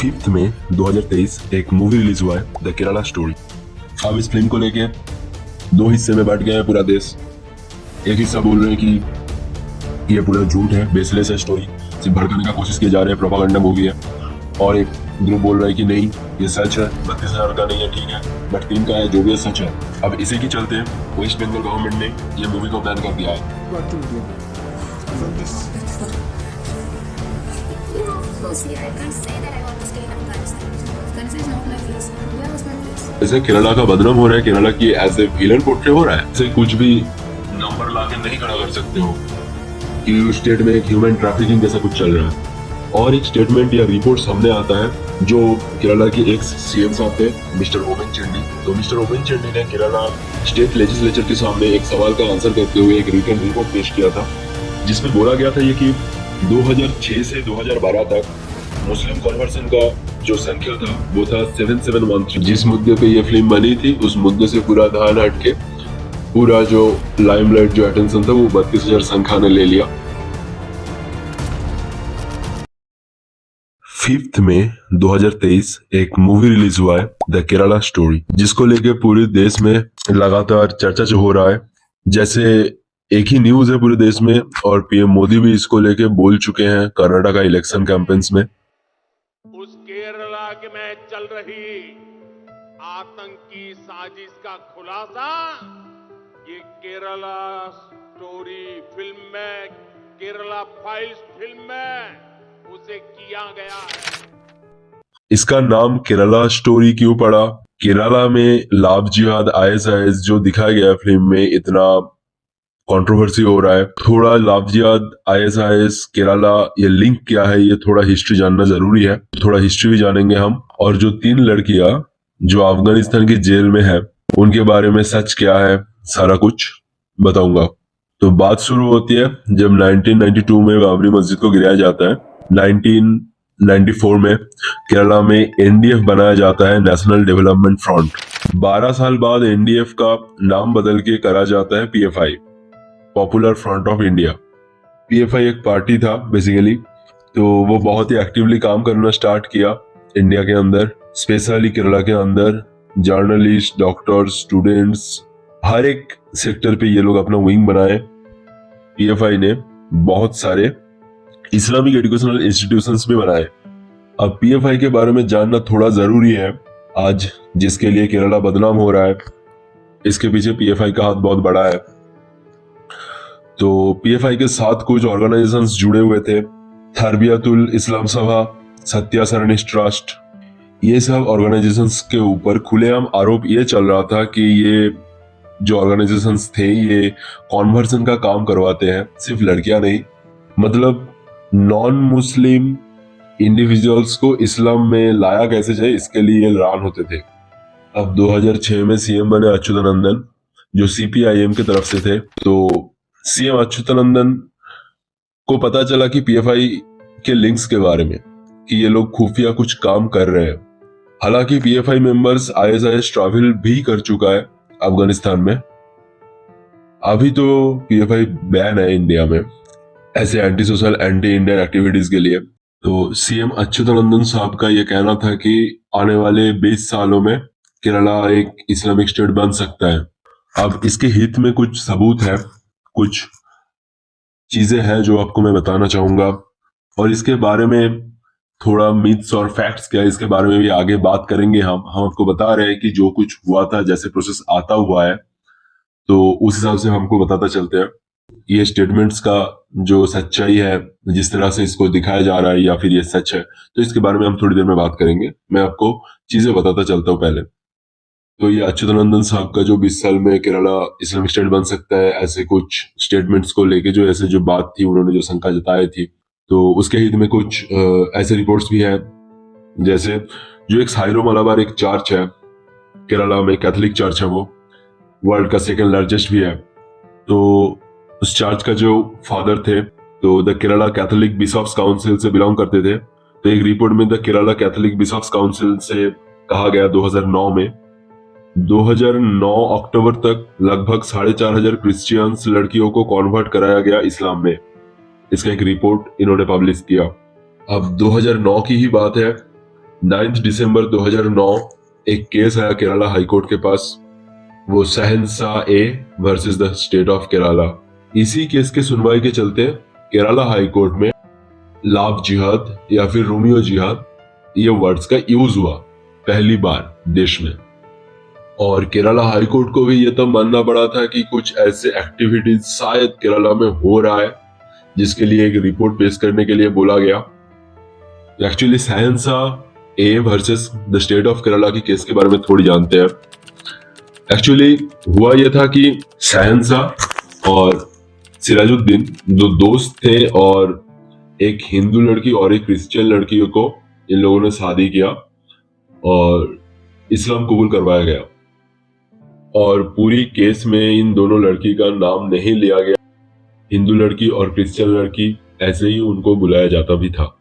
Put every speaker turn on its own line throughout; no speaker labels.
5 मई 2023 एक movie release हुआ है द केरला स्टोरी। अब इस फिल्म को लेके दो हिस्से में बांट गया है पूरा देश। एक हिस्सा बोल रहे हैं कि ये पूरा झूठ है, बेसलेस है, स्टोरी सिर्फ भड़काने का कोशिश किए जा रहे हैं, प्रोपागेंडा मूवी है। और एक ग्रुप बोल रहा है कि नहीं, ये सच है, 32,000 का नहीं है, ठीक है, बट 3 का है, जो भी है सच है। अब इसी के चलते वेस्ट बंगाल गवर्नमेंट ने ये मूवी को बैन कर दिया है। ऐसे केरला का बदनाम हो रहा है, केरला की एज ए विलन पोर्ट्रे हो रहा है। ऐसे कुछ भी नंबर लाके नहीं खड़ा कर सकते हो कि उस स्टेट में एक ह्यूमन ट्रैफिकिंग जैसा कुछ चल रहा है। और एक स्टेटमेंट या रिपोर्ट सामने आता है जो केरला के एक्स सीएम साहब थे, मिस्टर ओपेन चंडी। तो मिस्टर ओपेन चंडी ने केरला स्टेट लेजिस्लेचर के सामने एक सवाल का आंसर करते हुए एक रिटन रिपोर्ट पेश किया था, जिसमें बोला गया था ये कि 2006 से 2012 तक मुस्लिम कन्वर्सन का जो संख्या था वो था 7713। जिस मुद्दे पे ये फिल्म बनी थी उस मुद्दे से पूरा ध्यान हट के पूरा जो लाइमलाइट, जो अटेंशन था वो 32,000 संख्या ने ले लिया। 5 मई 2023 एक मूवी रिलीज हुआ है द केरला स्टोरी, जिसको लेके पूरे देश में लगातार चर्चा जो हो रहा है। जैसे एक ही न्यूज है पूरे देश में और पीएम मोदी भी इसको लेके बोल चुके हैं कर्नाटक इलेक्शन कैंपेन्स में।
उस केरला के में चल रही आतंकी साजिश का खुलासा ये केरला स्टोरी फिल्म में, केरला फाइल्स फिल्म में उसे किया गया है।
इसका नाम केरला स्टोरी क्यों पड़ा? केरला में लाभ जिहाद आईएसआईएस जो दिखाया गया फिल्म में इतना कंट्रोवर्सी हो रहा है। थोड़ा लाभ जिहाद आईएसआईएस केरला ये लिंक क्या है, ये थोड़ा हिस्ट्री जानना जरूरी है। थोड़ा हिस्ट्री भी जानेंगे हम। और जो 3 लड़कियां जो अफगानिस्तान की जेल में है उनके बारे में सच क्या है, सारा कुछ बताऊंगा। तो बात शुरू होती है जब 1992 में बाबरी मस्जिद को गिराया जाता है। 1994 में केरला में एनडीएफ बनाया जाता है, नेशनल डेवलपमेंट फ्रंट। 12 साल बाद एनडीएफ का नाम बदल के करा जाता है PFI, popular front of India. PFI एक पार्टी था बेसिकली, तो वो बहुत ही एक्टिवली काम करना स्टार्ट किया इंडिया के अंदर, स्पेशली केरला के अंदर। जर्नलिस्ट, डॉक्टर्स, स्टूडेंट्स, हर एक सेक्टर पे ये लोग अपना विंग बनाए। पीएफआई ने बहुत सारे इस्लामिक एजुकेशनल इंस्टीट्यूशंस भी बनाए। अब पीएफआई के बारे में जानना थोड़ा जरूरी है आज, जिसके लिए केरला बदनाम हो रहा है। इसके पीछे पीएफआई का हाथ बहुत बड़ा है। तो पीएफआई के साथ कुछ ऑर्गेनाइजेशंस जुड़े हुए थे, थरबियतुल इस्लाम सभा, सत्या सरनिष्ठ ट्रस्ट। ये सब ऑर्गेनाइजेशंस के ऊपर खुलेआम आरोप ये चल रहा था कि ये जो ऑर्गेनाइजेशंस थे ये कॉन्वर्सन का काम करवाते हैं, सिर्फ लड़कियां नहीं, मतलब नॉन मुस्लिम इंडिविजुअल्स को इस्लाम में लाया कैसे जाए इसके लिए ये लड़ान होते थे। अब 2006 में सीएम बने अच्युतानंदन, जो सीपीआईएम की तरफ से थे। तो सीएम अच्युतानंदन को पता चला कि पीएफआई के लिंक्स के बारे में कि ये लोग खुफिया कुछ काम कर रहे हैं। हालांकि पीएफआई मेंबर्स आईएसआईएस ट्रैवल भी कर चुका है अफगानिस्तान में। अभी तो पीएफआई बैन है इंडिया में ऐसे anti social, anti Indian activities के लिए। तो सीएम अच्युतानंदन साहब का यह कहना था कि आने वाले 20 सालों में केरला एक इस्लामिक स्टेट बन सकता है। अब इसके हित में कुछ सबूत है, कुछ चीजें हैं जो आपको मैं बताना चाहूंगा। और इसके बारे में थोड़ा मिथ्स और फैक्ट्स क्या है इसके बारे में भी आगे बात करेंगे। हम आपको बता रहे हैं कि जो कुछ हुआ था, जैसे प्रोसेस आता हुआ है, तो उस हिसाब से हमको बताता चलते हैं। ये स्टेटमेंट्स का जो सच्चाई है, जिस तरह से इसको दिखाया जा रहा है, या फिर ये सच है, तो इसके बारे में हम थोड़ी देर में बात करेंगे। मैं आपको चीजें बताता चलता हूँ पहले। तो ये अच्युतानंदन साहब का जो 20 साल में केरला इस्लामिक स्टेट बन सकता है, ऐसे कुछ स्टेटमेंट्स को लेके जो ऐसे जो बात थी, उन्होंने जो शंका जताई थी, तो उसके हित में कुछ ऐसे रिपोर्ट्स भी हैं। जैसे जो एक साइरो मलाबार एक चर्च है केरला में, कैथोलिक चर्च है, वो वर्ल्ड का 2nd लार्जेस्ट भी है। तो उस चर्च का जो फादर थे तो द केरला कैथोलिक बिशॉप्स काउंसिल से बिलोंग करते थे। तो एक रिपोर्ट में द केरला कैथोलिक बिशॉप्स काउंसिल से कहा गया 2009 में 2009 अक्टूबर तक लगभग 4,500 क्रिश्चियंस लड़कियों को कन्वर्ट कराया गया इस्लाम में। इसका एक रिपोर्ट इन्होंने पब्लिश किया। अब 2009 की ही बात है 9 दिसंबर 2009 एक केस आया केरला हाईकोर्ट के पास, वो शहंशाह A versus the state of Kerala. इसी केस के सुनवाई के चलते केरला हाईकोर्ट में लाव जिहाद या फिर रोमियो जिहाद ये वर्ड्स का यूज हुआ पहली बार देश में। और केरला हाईकोर्ट को भी ये तब मानना पड़ा था कि कुछ ऐसे एक्टिविटीज शायद केरला में हो रहा है जिसके लिए एक रिपोर्ट पेश करने के लिए बोला गया। Actually Shahenshah A versus the state of Kerala की केस के बारे में थोड़ी जानते हैं। एक्चुअली हुआ यह था कि शहंशाह और सिराजुद्दीन दो दोस्त थे और एक हिंदू लड़की और एक क्रिश्चियन लड़की को इन लोगों ने शादी किया और इस्लाम कबूल करवाया गया। और पूरी केस में इन दोनों लड़की का नाम नहीं लिया गया, हिंदू लड़की और क्रिश्चियन लड़की ऐसे ही उनको बुलाया जाता भी था।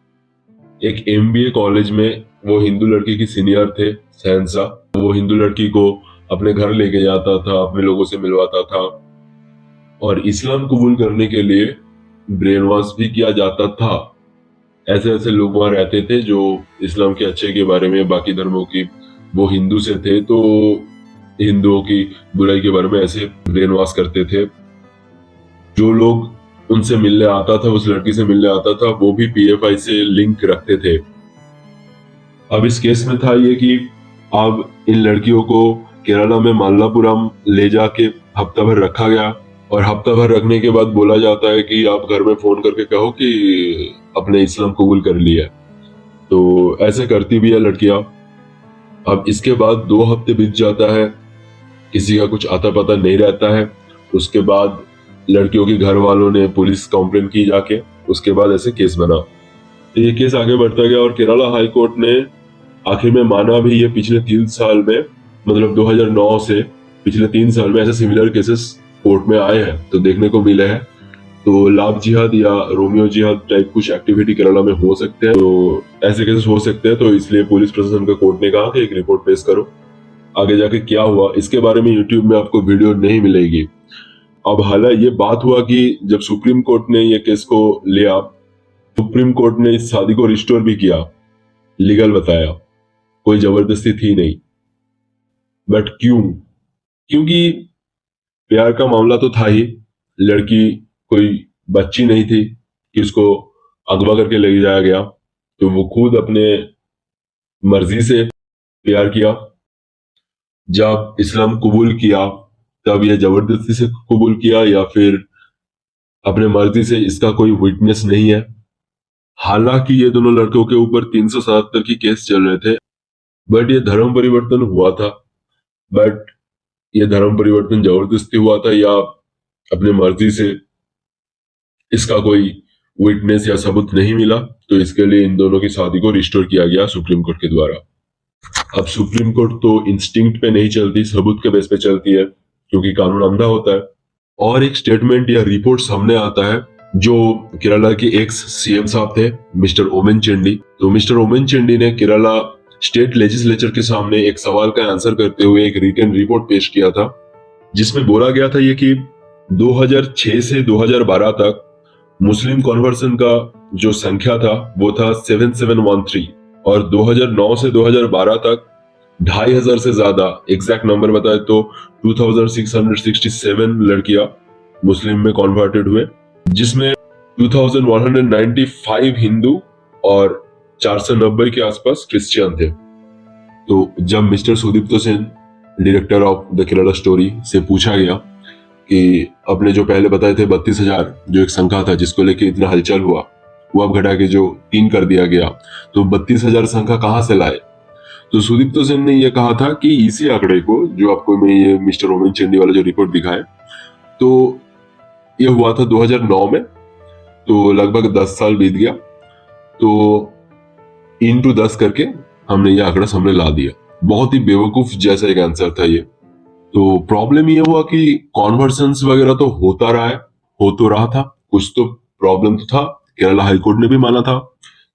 एक एमबीए कॉलेज में वो हिंदू लड़की की सीनियर थे शहंशाह, वो हिंदू लड़की को अपने घर लेके जाता था, अपने लोगों से मिलवाता था और इस्लाम कबूल करने के लिए ब्रेन वॉश भी किया जाता था। ऐसे ऐसे लोग वहां रहते थे जो इस्लाम के अच्छे के बारे में, बाकी धर्मों की, वो हिंदू से थे तो हिंदुओं की बुराई के बारे में ऐसे ब्रेन वॉश करते थे। जो लोग उनसे मिलने आता था, उस लड़की से मिलने आता था, वो भी पीएफआई से लिंक रखते थे। अब इस केस में था ये कि अब इन लड़कियों को केरला में मामल्लापुरम ले जाके हफ्ता भर रखा गया और हफ्ता भर रखने के बाद बोला जाता है कि आप घर में फोन करके कहो कि अपने इस्लाम कबूल कर लिया। तो ऐसे करती भी है लड़कियां। अब इसके बाद 2 हफ्ते बीत जाता है, किसी का कुछ आता पता नहीं रहता है। उसके बाद लड़कियों के घर वालों ने पुलिस कंप्लेंट की जाके, उसके बाद ऐसे केस बना। तो ये केस आगे बढ़ता गया और केरला हाई कोर्ट ने आखिर में माना भी। ये पिछले 3 साल में, मतलब 2009 से पिछले 3 साल में ऐसे सिमिलर केसेस कोर्ट में आए हैं तो देखने को मिले हैं। तो लाव जिहाद या रोमियो जिहाद टाइप कुछ एक्टिविटी केरला में हो सकते हैं, तो ऐसे केसेस हो सकते हैं। तो इसलिए पुलिस प्रशासन को कोर्ट ने कहा कि एक रिपोर्ट पेश करो। आगे जाके क्या हुआ इसके बारे में यूट्यूब में आपको वीडियो नहीं मिलेगी। अब हालांकि ये बात हुआ कि जब सुप्रीम कोर्ट ने ये केस को लिया, सुप्रीम कोर्ट ने इस शादी को रिस्टोर भी किया, लीगल बताया, कोई जबरदस्ती थी नहीं। बट क्यों? क्योंकि प्यार का मामला तो था ही, लड़की कोई बच्ची नहीं थी कि उसको अगवा करके ले जाया गया। तो वो खुद अपने मर्जी से प्यार किया। जब इस्लाम कबूल किया तब यह जबरदस्ती से कबूल किया या फिर अपने मर्जी से, इसका कोई विटनेस नहीं है। हालांकि ये दोनों लड़कों के ऊपर 377 की केस चल रहे थे, बट ये धर्म परिवर्तन हुआ था। बट ये धर्म परिवर्तन जबरदस्ती हुआ था या अपने मर्जी से, इसका कोई विटनेस या सबूत नहीं मिला। तो इसके लिए इन दोनों की शादी को रिस्टोर किया गया सुप्रीम कोर्ट के द्वारा। अब सुप्रीम कोर्ट तो इंस्टिंक्ट पे नहीं चलती, सबूत के बेस पे चलती है, क्योंकि कानून अंधा होता है। और एक स्टेटमेंट या रिपोर्ट सामने आता है जो केरला के एक्स सीएम साहब थे, मिस्टर ओमेन चंडी। तो मिस्टर ओमेन चंडी ने केरला स्टेट लेजिस्लेचर के सामने एक सवाल का आंसर करते हुए एक रिटन रिपोर्ट पेश किया था, जिसमें बोला गया था ये कि 2006 से 2012 तक मुस्लिम कन्वर्सन का जो संख्या था वो था 7713 और 2009 से 2012 तक 2500 से ज्यादा, एग्जैक्ट नंबर बताए तो 2667 लड़कियां मुस्लिम में कन्वर्टेड हुए, जिसमें 2195 हिंदू और 490 के आसपास क्रिश्चियन थे। तो जब mister Sudipto Sen, director of the Kerala story, से पूछा गया कि आपने जो पहले बताए थे 32,000 जो एक संख्या था जिसको लेके इतना हलचल हुआ, वो अब घटा के जो 3 कर दिया गया, तो 32,000 संख्या कहां से लाए? तो सुदीप्तो सेन ने यह कहा था कि इसी आंकड़े को, जो आपको मैं ये मिस्टर ओमेन चंडी वाला जो रिपोर्ट दिखाए, तो यह हुआ था 2009 में। तो लगभग 10 साल बीत गया, तो इंटू 10 करके हमने ये आंकड़ा सामने ला दिया। बहुत ही बेवकूफ जैसा एक आंसर था ये। तो प्रॉब्लम ये हुआ कि कॉन्वर्सेंस वगैरह तो होता रहा है, हो तो रहा था, कुछ तो प्रॉब्लम तो था। केरला हाईकोर्ट ने भी माना था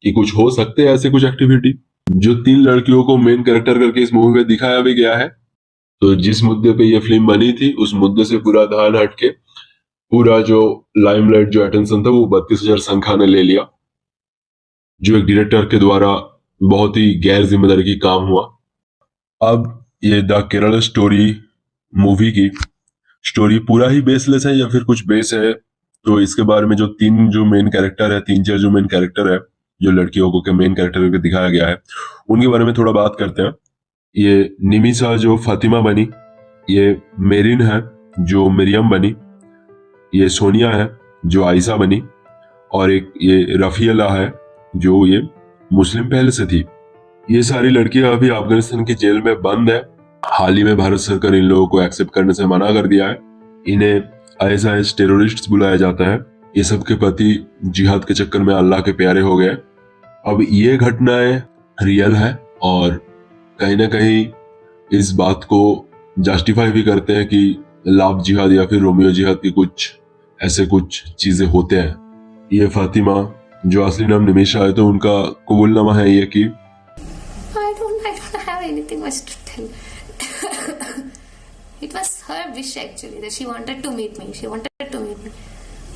कि कुछ हो सकते हैं ऐसे कुछ एक्टिविटी, जो 3 लड़कियों को मेन कैरेक्टर करके इस मूवी में दिखाया भी गया है। तो जिस मुद्दे पे ये फिल्म बनी थी उस मुद्दे से पूरा ध्यान हटके पूरा जो लाइमलाइट, जो अटेंशन था, वो 32,000 संख्या ने ले लिया, जो एक डायरेक्टर के द्वारा बहुत ही गैर जिम्मेदारी की काम हुआ। अब ये द केरला स्टोरी मूवी की स्टोरी पूरा ही बेसलेस है या फिर कुछ बेस है, तो इसके बारे में जो मेन कैरेक्टर है, तीन चार जो मेन कैरेक्टर है, जो लड़कियों को के मेन कैरेक्टर को दिखाया गया है, उनके बारे में थोड़ा बात करते हैं। ये निमिषा जो फातिमा बनी, ये मेरिन है जो मरियम बनी, ये सोनिया है जो आयशा बनी, और एक ये रफीला है जो ये मुस्लिम पहले से थी। ये सारी लड़कियां अभी अफगानिस्तान की जेल में बंद है। हाल ही में भारत सरकार इन लोगों को एक्सेप्ट करने से मना कर दिया है। इन्हें आईएसआईएस टेररिस्ट बुलाया जाता है। ये सब के पति जिहाद के चक्कर में अल्लाह के प्यारे हो गए। अब ये घटनाएं रियल है और कहीं ना कहीं इस बात को जस्टिफाई भी करते हैं कि लाभ जिहाद या फिर रोमियो जिहाद की कुछ ऐसे कुछ चीजें होते हैं। ये फातिमा जो असली नाम निमिषा है, तो उनका कबूलनामा है ये कि
I don't have anything much to tell. It was her wish actually that she wanted to meet me. She wanted to meet me.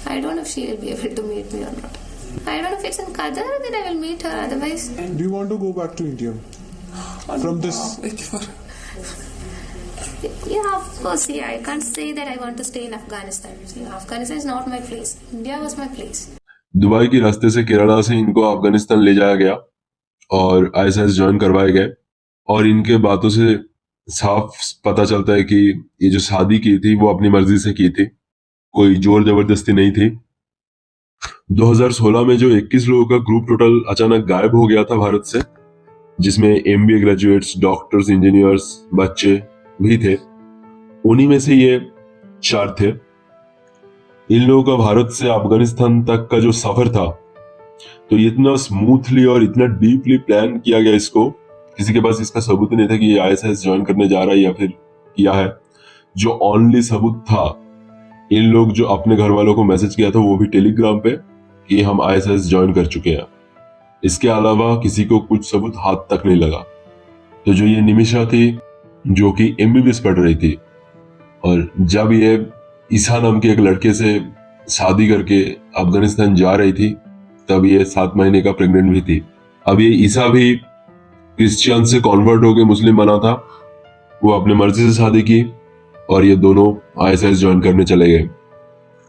I don't know if she will be able to meet me or not. I don't know if it's in Qatar that I will meet her. Otherwise,
Do you want to go back to India from this?
yeah, of course. Yeah, I can't say that I want to stay in Afghanistan. See, Afghanistan is not my place. India was my place.
Dubai के रास्ते से केरला से इनको अफगानिस्तान ले जाया गया और ISIS join करवाए गए। और इनके बातों से साफ पता चलता है कि ये जो शादी की थी वो अपनी मर्जी से की थी, कोई जोर जबरदस्ती नहीं थी। 2016 में जो 21 लोगों का ग्रुप टोटल अचानक गायब हो गया था भारत से, जिसमें एमबीए ग्रेजुएट्स, डॉक्टर्स, इंजीनियर्स, बच्चे भी थे, उन्हीं में से ये 4 थे। इन लोगों का भारत से अफगानिस्तान तक का जो सफर था, तो इतना स्मूथली और इतना डीपली प्लान किया गया, इसको किसी के पास इसका सबूत नहीं था कि ये आईएसआईएस ज्वाइन करने जा रहा है या फिर किया है। जो ओनली सबूत था, इन लोग जो अपने घर वालों को मैसेज किया था वो भी टेलीग्राम पे कि हम आईएसआईएस ज्वाइन कर चुके हैं। इसके अलावा किसी को कुछ सबूत हाथ तक नहीं लगा। तो जो ये निमिषा थी जो कि एमबीबीएस पढ़ रही थी, और जब ये ईसा नाम के एक लड़के से शादी करके अफगानिस्तान जा रही थी, तब ये 7 महीने का प्रेग्नेंट भी थी। अब ये ईसा भी क्रिश्चियन से कन्वर्ट होकर मुस्लिम बना था। वो अपने मर्जी से शादी की और ये दोनों आईएसआईएस ज्वाइन करने चले गए।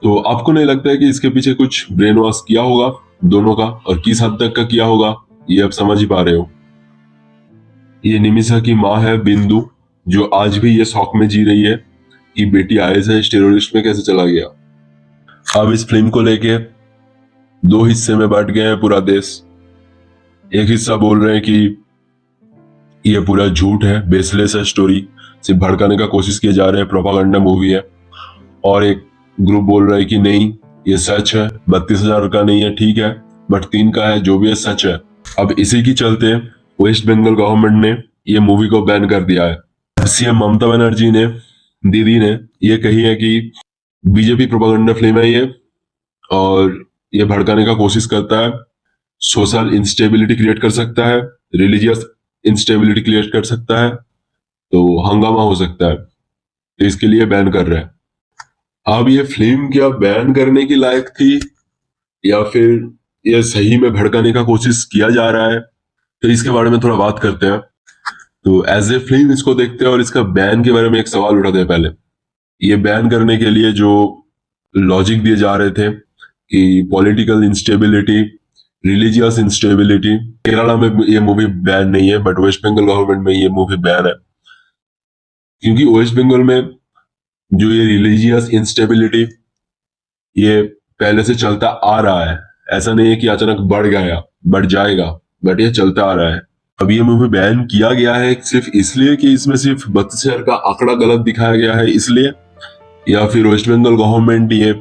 तो आपको नहीं लगता है कि इसके पीछे कुछ ब्रेन वॉश किया होगा दोनों का, और किस हद तक का किया होगा, ये आप समझ ही पा रहे हो। ये निमिषा की माँ है बिंदु, जो आज भी ये शौक में जी रही है कि बेटी आईएसआईएस टेररिस्ट में कैसे चला गया। अब इस फिल्म को लेके 2 हिस्से में बांट गए हैं पूरा देश। एक हिस्सा बोल रहे हैं कि ये पूरा झूठ है, बेसलेस है स्टोरी, सिर्फ भड़काने का कोशिश किए जा रहे हैं, प्रोपागेंडा मूवी है। और एक ग्रुप बोल रहा है कि नहीं, ये सच है, 32,000 का नहीं है, ठीक है, बट 3 का है, जो भी है सच है। अब इसी की चलते वेस्ट बंगाल गवर्नमेंट ने ये मूवी को बैन कर दिया है। सीएम ममता बनर्जी ने, दीदी ने ये कही है कि बीजेपी प्रोपागेंडा फिल्म है ये, और ये भड़काने का कोशिश करता है, सोशल इंस्टेबिलिटी क्रिएट कर सकता है, रिलीजियस इंस्टेबिलिटी क्रिएट कर सकता है, तो हंगामा हो सकता है, तो इसके लिए बैन कर रहे हैं। अब ये फिल्म क्या बैन करने की लायक थी या फिर ये सही में भड़काने का कोशिश किया जा रहा है, तो इसके बारे में थोड़ा बात करते हैं। तो एज ए फिल्म इसको देखते हैं और इसका बैन के बारे में एक सवाल उठाते हैं। पहले ये बैन करने के लिए जो लॉजिक दिए जा रहे थे कि political instability, religious instability, Kerala में ये मूवी बैन नहीं है, बट वेस्ट बंगाल गवर्नमेंट में ये मूवी बैन है, क्योंकि वेस्ट बंगाल में जो ये रिलीजियस इंस्टेबिलिटी ये पहले से चलता आ रहा है। ऐसा नहीं है कि अचानक बढ़ जाएगा, बट ये चलता आ रहा है। अब ये मूवी बैन किया गया है सिर्फ इसलिए कि इसमें सिर्फ 32,000 का आंकड़ा गलत दिखाया गया है इसलिए, या फिर वेस्ट बंगाल गवर्नमेंट ये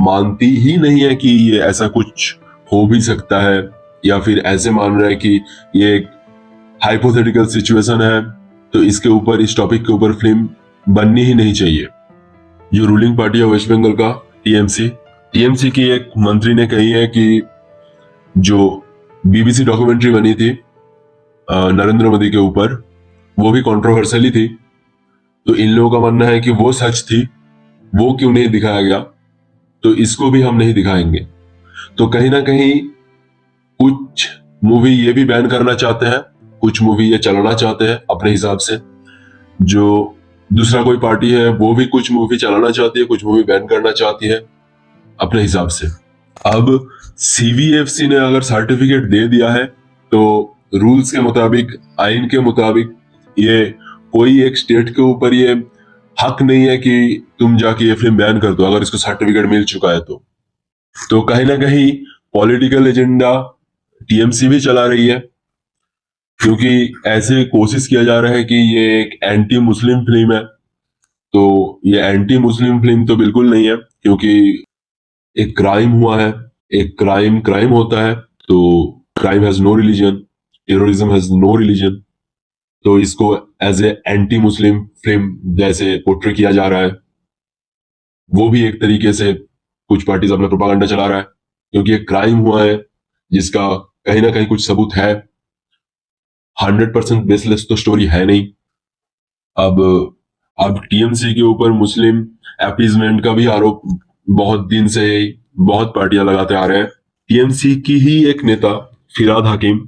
मानती ही नहीं है कि ये ऐसा कुछ हो भी सकता है, या फिर ऐसे मान रहा है कि ये एक हाइपोथेटिकल सिचुएशन है, तो इसके ऊपर, इस टॉपिक के ऊपर फिल्म बननी ही नहीं चाहिए। जो रूलिंग पार्टी है वेस्ट बंगाल का, टीएमसी की एक मंत्री ने कही है कि जो बीबीसी डॉक्यूमेंट्री बनी थी नरेंद्र मोदी के ऊपर, वो भी कंट्रोवर्शियल थी, तो इन लोगों का मानना है कि वो सच थी, वो क्यों नहीं दिखाया गया, तो इसको भी हम नहीं दिखाएंगे। तो कहीं ना कहीं कुछ मूवी ये भी बैन करना चाहते हैं, कुछ मूवी ये चलाना चाहते हैं अपने हिसाब से। जो दूसरा कोई पार्टी है वो भी कुछ मूवी चलाना चाहती है, कुछ मूवी बैन करना चाहती है अपने हिसाब से। अब सीवीएफसी ने अगर सर्टिफिकेट दे दिया है तो रूल्स के मुताबिक, आइन के मुताबिक, ये कोई एक स्टेट के ऊपर ये हक नहीं है कि तुम जाके ये फिल्म बैन कर दो अगर इसको सर्टिफिकेट मिल चुका है तो कहीं ना कहीं पॉलिटिकल एजेंडा टीएमसी भी चला रही है, क्योंकि ऐसे कोशिश किया जा रहा है कि ये एक एंटी मुस्लिम फिल्म है। तो ये एंटी मुस्लिम फिल्म तो बिल्कुल नहीं है, क्योंकि एक क्राइम हुआ है, एक क्राइम होता है, तो crime has no religion, terrorism has no religion. तो इसको as a anti Muslim film जैसे पोर्ट्रे किया जा रहा है, वो भी एक तरीके से कुछ पार्टीज अपना प्रोपागेंडा चला रहा है, क्योंकि एक क्राइम हुआ है जिसका कहीं ना कहीं कुछ सबूत है। 100% बेसलेस तो स्टोरी है नहीं। अब टीएमसी के ऊपर मुस्लिम अपीजमेंट का भी आरोप बहुत दिन से बहुत पार्टियां लगाते आ रहे हैं। टीएमसी की ही एक नेता फिराद हकीम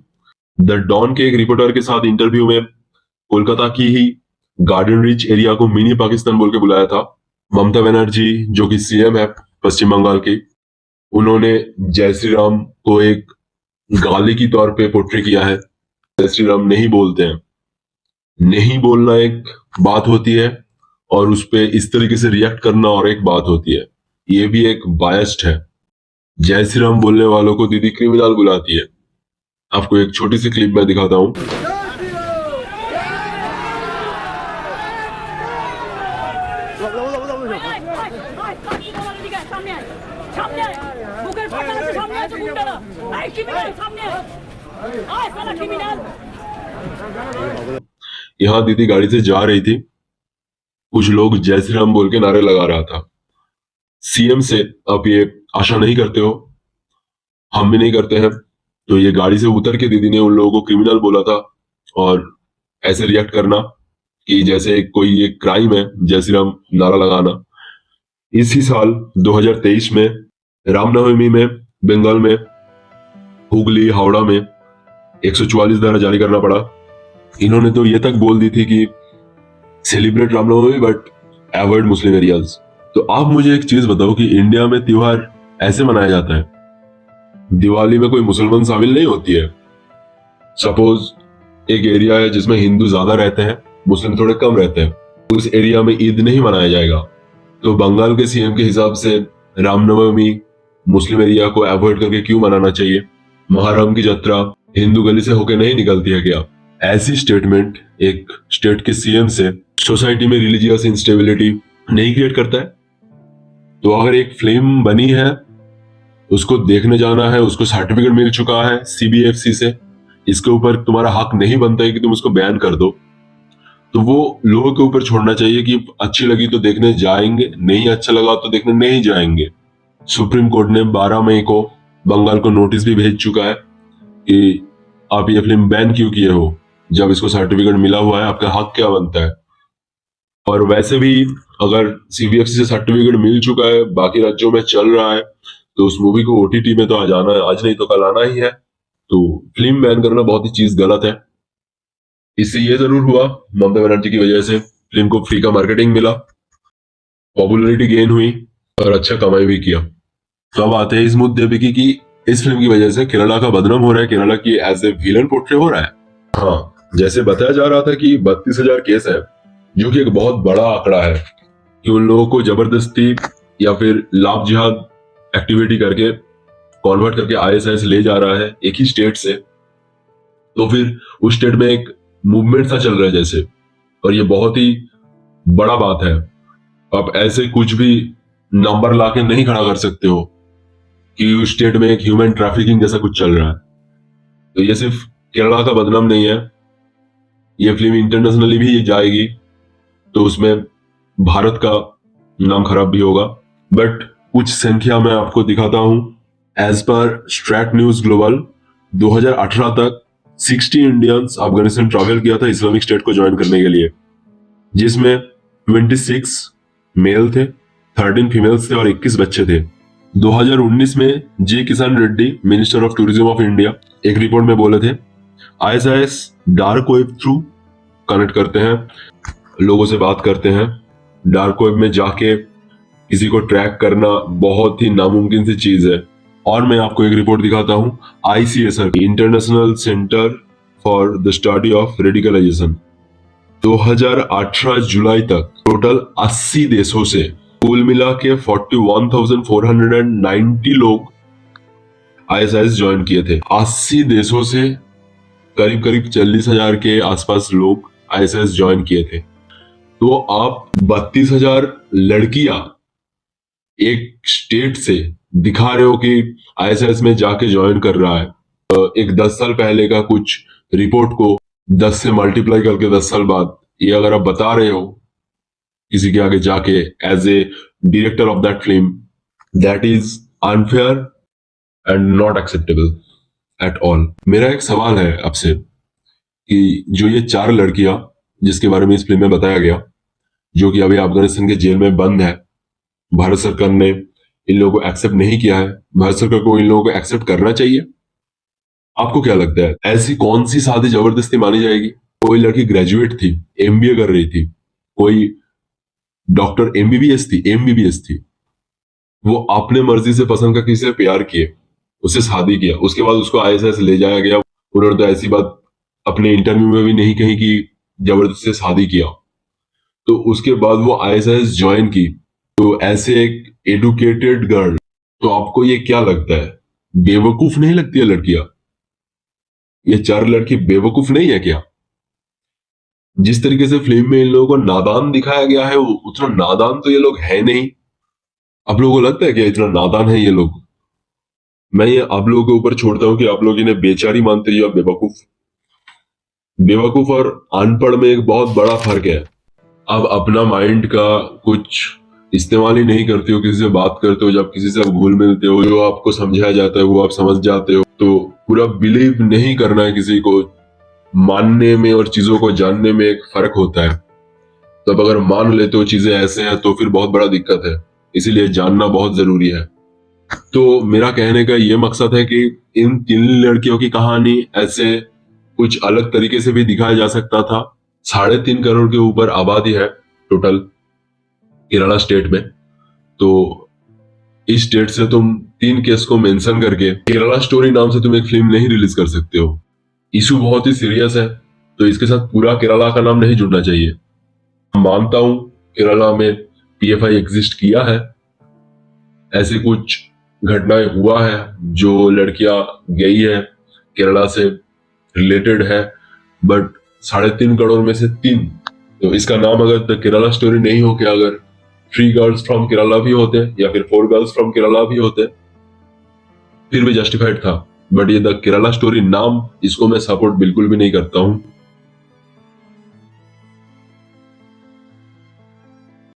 द डॉन के एक रिपोर्टर के साथ इंटरव्यू में कोलकाता की ही गार्डन रिच एरिया को मिनी पाकिस्तान बोल के बुलाया था। ममता बनर्जी जो कि सीएम है पश्चिम बंगाल की, उन्होंने जय श्री राम को एक गाली की तौर पे पोर्ट्रे किया है। जय श्री राम नहीं बोलते हैं। नहीं बोलना एक बात होती है और उस पे इस तरीके से रिएक्ट करना और एक बात होती है। ये भी एक बायस्ड है। जय श्री राम बोलने वालों को दीदी क्रिमिनल बुलाती है। आपको एक छोटी सी क्लिप मैं दिखाता हूं। यहाँ दीदी गाड़ी से जा रही थी, कुछ लोग जय श्री राम बोल के नारे लगा रहा था। सीएम से आप ये आशा नहीं करते हो, हम भी नहीं करते हैं। तो ये गाड़ी से उतर के दीदी ने उन लोगों को क्रिमिनल बोला था और ऐसे रिएक्ट करना कि जैसे कोई एक क्राइम है जय श्री राम नारा लगाना। इसी साल 2023 में रामनवमी में बंगाल में हुगली हावड़ा में 144 धारा जारी करना पड़ा। इन्होंने तो ये तक बोल दी थी कि celebrate Ramnavami but avoid Muslim areas. तो आप मुझे एक चीज बताओ कि इंडिया में त्योहार ऐसे मनाया जाता है, दिवाली में कोई मुसलमान शामिल नहीं होती है। सपोज एक एरिया है जिसमें हिंदू ज्यादा रहते हैं, मुस्लिम थोड़े कम रहते हैं, उस एरिया में ईद नहीं मनाया जाएगा। तो बंगाल के सीएम के हिसाब से रामनवमी मुस्लिम एरिया को अवॉइड करके क्यों मनाना चाहिए? मुहर्रम की यात्रा हिंदू गली से होकर नहीं निकलती है क्या? ऐसी स्टेटमेंट एक स्टेट के सीएम से सोसाइटी में रिलीजियस इंस्टेबिलिटी नहीं क्रिएट करता है? तो अगर एक फिल्म बनी है, उसको देखने जाना है, उसको सर्टिफिकेट मिल चुका है सीबीएफसी से, इसके ऊपर तुम्हारा हक नहीं बनता है कि तुम उसको बैन कर दो। तो वो लोगों के ऊपर छोड़ना चाहिए कि अच्छी लगी तो देखने जाएंगे, नहीं अच्छा लगा तो देखने नहीं जाएंगे। सुप्रीम कोर्ट ने 12 मई को बंगाल को नोटिस भी भेज चुका है कि आप ये फिल्म बैन क्यों किए हो, जब इसको सर्टिफिकेट मिला हुआ है आपका हक क्या बनता है। और वैसे भी अगर सीबीएफसी से सर्टिफिकेट मिल चुका है, बाकी राज्यों में चल रहा है, तो उस मूवी को ओटीटी में तो आ जाना है, आज नहीं तो कल आना ही है। तो फिल्म बैन करना बहुत ही चीज गलत है। इससे ये जरूर हुआ, ममता बनर्जी की वजह से फिल्म को फ्री का मार्केटिंग मिला, पॉपुलैरिटी गेन हुई और अच्छा कमाई भी किया। तो अब आते हैं इस मुद्दे पे कि इस फिल्म की वजह से केरला का बदनाम हो रहा है, केरला की एज ए विलन पोर्ट्रे हो रहा है। हाँ, जैसे बताया जा रहा था कि 32,000 केस है, जो कि एक बहुत बड़ा आंकड़ा है कि उन लोगों को जबरदस्ती या फिर लाभ जिहाद एक्टिविटी करके कन्वर्ट करके आईएसआईएस ले जा रहा है एक ही स्टेट से। तो फिर उस स्टेट में एक मूवमेंट सा चल रहा है जैसे, और ये बहुत ही बड़ा बात है। आप ऐसे कुछ भी नंबर लाके नहीं खड़ा कर सकते हो कि उस स्टेट में एक ह्यूमन ट्रैफिकिंग जैसा कुछ चल रहा है। तो ये सिर्फ केरला का बदनाम नहीं है, ये फिल्म इंटरनेशनली भी जाएगी तो उसमें भारत का नाम खराब भी होगा। बट कुछ संख्या मैं आपको दिखाता हूं। As per straight news global 2018 तक 60 इंडियंस अफगानिस्तान ट्रैवल किया था इस्लामिक स्टेट को ज्वाइन करने के लिए, जिसमें 26 मेल थे, 13 फीमेल्स थे और 21 बच्चे थे। 2019 में G Kishan Reddy minister of tourism of India एक रिपोर्ट में बोले थे ISIS dark web through connect करते हैं, लोगों से बात करते हैं। डार्क वेब में जाके किसी को ट्रैक करना बहुत ही नामुमकिन सी चीज है। और मैं आपको एक रिपोर्ट दिखाता हूं ICSR, International Centre for the Study of Radicalisation, 2018 जुलाई तक टोटल 80 देशों से कुल मिला के 41,490 लोग ISIS ज्वाइन किए थे। 80 देशों से करीब करीब 40,000 के आसपास लोग ISIS ज्वाइन किए थे। तो आप 32,000 लड़कियां एक स्टेट से दिखा रहे हो कि ISIS में जाके ज्वाइन कर रहा है। एक 10 साल पहले का कुछ रिपोर्ट को 10 से मल्टीप्लाई करके 10 साल बाद ये अगर आप बता रहे हो किसी के आगे जाके as a director of that film, that is unfair and not acceptable at all. मेरा एक सवाल है आपसे कि जो ये 4 लड़कियां जिसके बारे में इस फिल्म में बताया गया, जो कि अभी अफगानिस्तान के जेल में बंद है, भारत सरकार ने इन लोगों को एक्सेप्ट नहीं किया है। भारत सरकार को इन लोगों को एक्सेप्ट करना चाहिए। आपको क्या लगता है ऐसी कौन सी शादी जबरदस्ती मानी जाएगी? कोई लड़की ग्रेजुएट थी, MBA कर रही थी, कोई डॉक्टर MBBS थी, वो अपने मर्जी से पसंद का किसी से प्यार किए, उससे शादी किया, उसके बाद उसको ISIS ले जाया गया। उन्होंने तो ऐसी बात अपने इंटरव्यू में भी नहीं कही कि जबरदस्ती से शादी किया। तो उसके बाद वो ISIS ज्वाइन की। तो ऐसे एक एडुकेटेड गर्ल, तो आपको ये क्या लगता है, बेवकूफ नहीं लगती है लड़कियां? ये 4 लड़की बेवकूफ नहीं है क्या? जिस तरीके से फिल्म में इन लोगों को नादान दिखाया गया है, उतना नादान तो ये लोग है नहीं। आप लोगों को लगता है कि इतना नादान है ये लोग? मैं ये आप लोगों के ऊपर छोड़ता हूं कि आप लोग इन्हें बेचारी मानते हो या बेवकूफ। बेवकूफ और अनपढ़ में एक बहुत बड़ा फर्क है। आप अपना माइंड का कुछ इस्तेमाल ही नहीं करते हो, किसी से बात करते हो, जब किसी से आप घुल मिलते हो, जो आपको समझाया जाता है वो आप समझ जाते हो। तो पूरा बिलीव नहीं करना है किसी को, मानने में और चीजों को जानने में एक फर्क होता है। तब अगर मान लेते हो चीजें ऐसे हैं तो फिर बहुत बड़ा दिक्कत है, इसीलिए जानना बहुत जरूरी है। तो मेरा कहने का ये मकसद है कि इन 3 लड़कियों की कहानी ऐसे कुछ अलग तरीके से भी दिखाया जा सकता था। 3.5 करोड़ के ऊपर आबादी है टोटल केरला स्टेट में। तो इस स्टेट से तुम 3 केस को मेंशन करके केरला स्टोरी नाम से तुम एक फिल्म नहीं रिलीज कर सकते हो। इशू बहुत ही सीरियस है, तो इसके साथ पूरा केरला का नाम नहीं जुड़ना चाहिए। मानता हूं केरला में PFI एग्जिस्ट किया है, ऐसी कुछ घटनाएं हुआ है, जो लड़कियां गई है केरला से रिलेटेड है, बट 3.5 करोड़ में से 3, तो इसका नाम अगर द केरला स्टोरी नहीं हो के अगर 3 गर्ल्स फ्रॉम केरला भी होते या फिर 4 गर्ल्स फ्रॉम केरला भी होते, फिर भी जस्टिफाइड था। बट ये द केरला स्टोरी नाम, इसको मैं सपोर्ट बिल्कुल भी नहीं करता हूं।